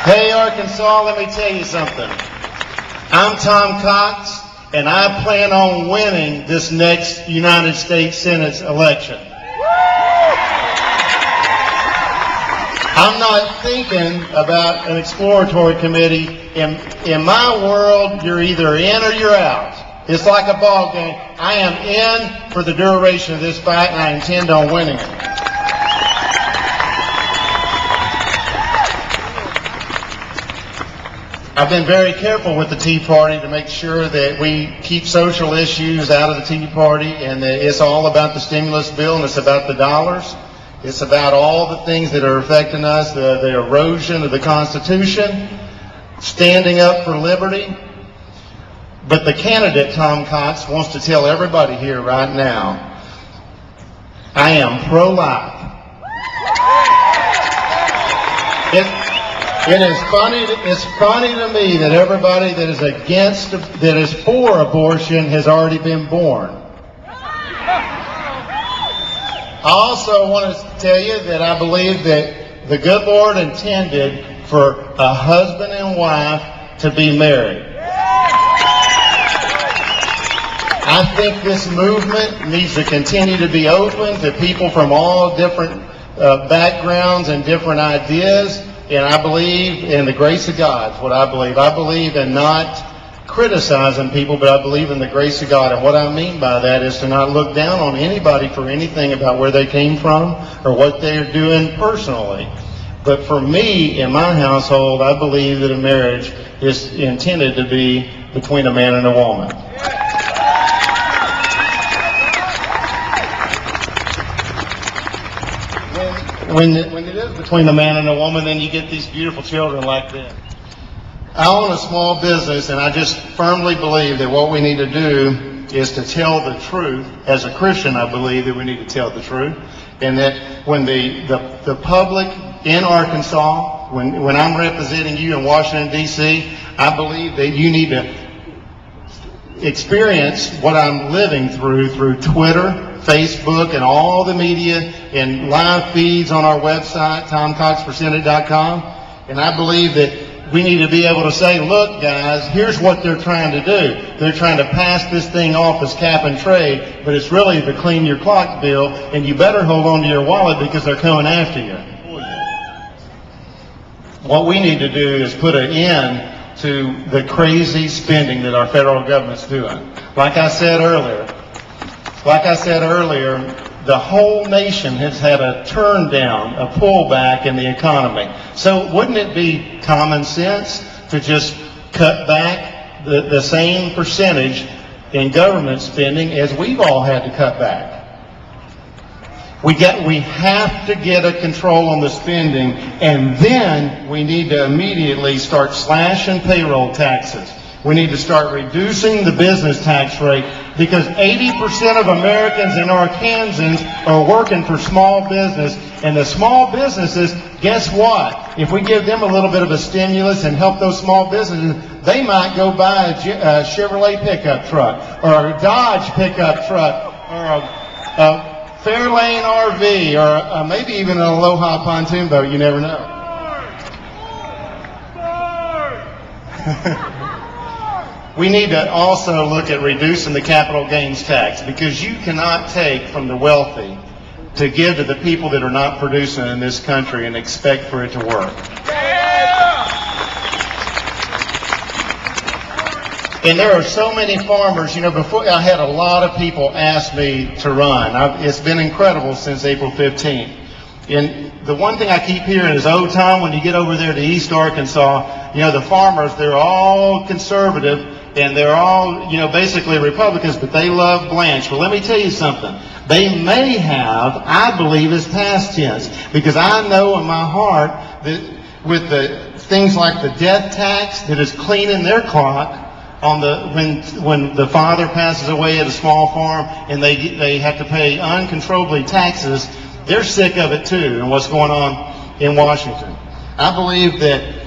Hey, Arkansas, let me tell you something. I'm Tom Cox, and I plan on winning this next United States Senate election. I'm not thinking about an exploratory committee. In my world, you're either in or you're out. It's like a ball game. I am in for the duration of this fight, and I intend on winning it. I've been very careful with the Tea Party to make sure that we keep social issues out of the Tea Party, and that it's all about the stimulus bill, and it's about the dollars. It's about all the things that are affecting us, the erosion of the Constitution, standing up for liberty. But the candidate, Tom Cox, wants to tell everybody here right now, I am pro-life. It's funny to me that everybody that is that is for abortion has already been born. I also want to tell you that I believe that the good Lord intended for a husband and wife to be married. I think this movement needs to continue to be open to people from all different backgrounds and different ideas. And I believe in the grace of God, is what I believe. I believe in not criticizing people, but I believe in the grace of God. And what I mean by that is to not look down on anybody for anything about where they came from or what they're doing personally. But for me, in my household, I believe that a marriage is intended to be between a man and a woman. When it is between a man and a woman, then you get these beautiful children like this. I own a small business, and I just firmly believe that what we need to do is to tell the truth. As a Christian, I believe that we need to tell the truth, and that when the public in Arkansas, when I'm representing you in Washington, D.C., I believe that you need to experience what I'm living through Twitter, Facebook, and all the media and live feeds on our website, TomCoxPresented.com. And I believe that we need to be able to say, look, guys, here's what they're trying to do. They're trying to pass this thing off as cap and trade, but it's really the clean your clock bill, and you better hold on to your wallet because they're coming after you. What we need to do is put an end to the crazy spending that our federal government's doing. Like I said earlier, the whole nation has had a turn down, a pullback in the economy. So wouldn't it be common sense to just cut back the same percentage in government spending as we've all had to cut back? We have to get a control on the spending, and then we need to immediately start slashing payroll taxes. We need to start reducing the business tax rate, because 80% of Americans and Arkansans are working for small business. And the small businesses, guess what? If we give them a little bit of a stimulus and help those small businesses, they might go buy a Chevrolet pickup truck, or a Dodge pickup truck, or a Fairlane RV, or maybe even an Aloha pontoon boat. You never know. We need to also look at reducing the capital gains tax, because you cannot take from the wealthy to give to the people that are not producing in this country and expect for it to work. And there are so many farmers, before I had a lot of people ask me to run. It's been incredible since April 15th. And the one thing I keep hearing is, oh, Tom, when you get over there to East Arkansas, the farmers, they're all conservative and they're all, basically Republicans, but they love Blanche. Well, let me tell you something. They may have, I believe it's past tense, because I know in my heart that with the things like the death tax that is cleaning their clock, when the father passes away at a small farm and they have to pay uncontrollably taxes, they're sick of it too, and what's going on in Washington. I believe that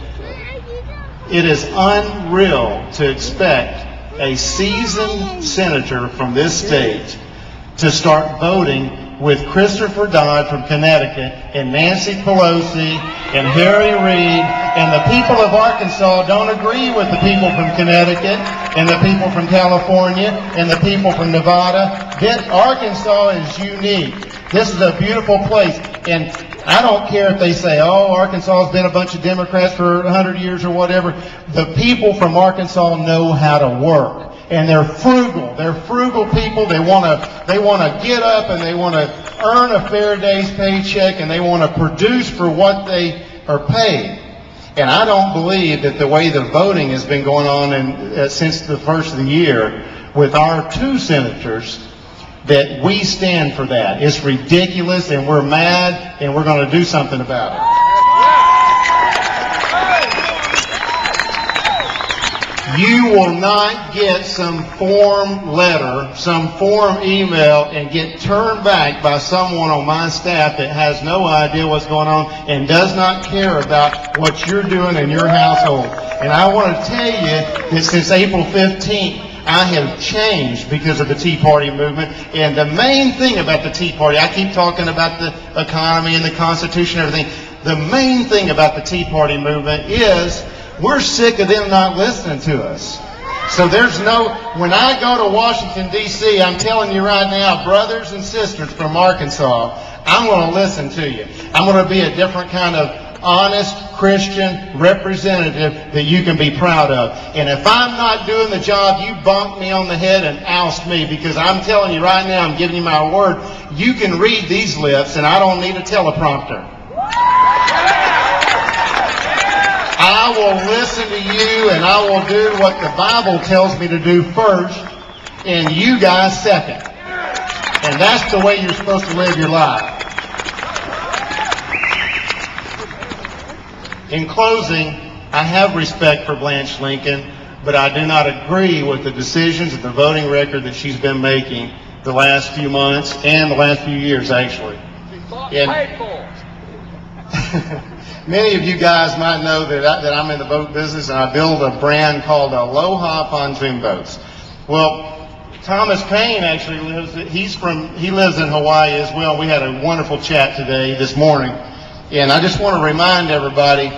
it is unreal to expect a seasoned senator from this state to start voting with Christopher Dodd from Connecticut and Nancy Pelosi and Harry Reid, and the people of Arkansas don't agree with the people from Connecticut and the people from California and the people from Nevada. Arkansas is unique. This is a beautiful place, and I don't care if they say, oh, Arkansas has been a bunch of Democrats for 100 years or whatever. The people from Arkansas know how to work, and they're frugal. They're frugal people. They want to get up and they want to earn a fair day's paycheck, and they want to produce for what they are paid. And I don't believe that the way the voting has been going on since the first of the year with our two senators, that we stand for that. It's ridiculous, and we're mad, and we're going to do something about it. You will not get some form letter, some form email, and get turned back by someone on my staff that has no idea what's going on and does not care about what you're doing in your household. And I want to tell you that since April 15th, I have changed because of the Tea Party movement. And the main thing about the Tea Party, I keep talking about the economy and the Constitution and everything. The main thing about the Tea Party movement is we're sick of them not listening to us. So when I go to Washington, D.C., I'm telling you right now, brothers and sisters from Arkansas, I'm going to listen to you. I'm going to be a different kind of honest Christian representative that you can be proud of. And if I'm not doing the job, you bonk me on the head and oust me, because I'm telling you right now, I'm giving you my word, you can read these lips and I don't need a teleprompter. I will listen to you, and I will do what the Bible tells me to do first, and you guys second. And that's the way you're supposed to live your life. In closing, I have respect for Blanche Lincoln, but I do not agree with the decisions and the voting record that she's been making the last few months and the last few years, actually. Many of you guys might know that I'm in the boat business, and I build a brand called Aloha Pontoon Boats. Well, Thomas Payne actually lives in Hawaii as well. We had a wonderful chat this morning. And I just want to remind everybody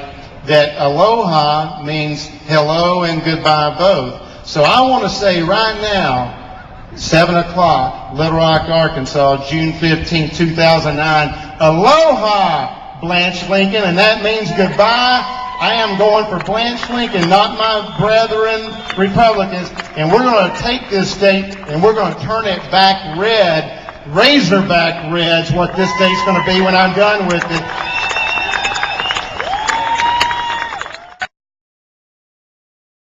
that aloha means hello and goodbye both. So I want to say right now, 7 o'clock, Little Rock, Arkansas, June 15, 2009, aloha, Blanche Lincoln, and that means goodbye. I am going for Blanche Lincoln, not my brethren Republicans, and we're going to take this state and we're going to turn it back red. Razorback red's what this state's going to be when I'm done with it.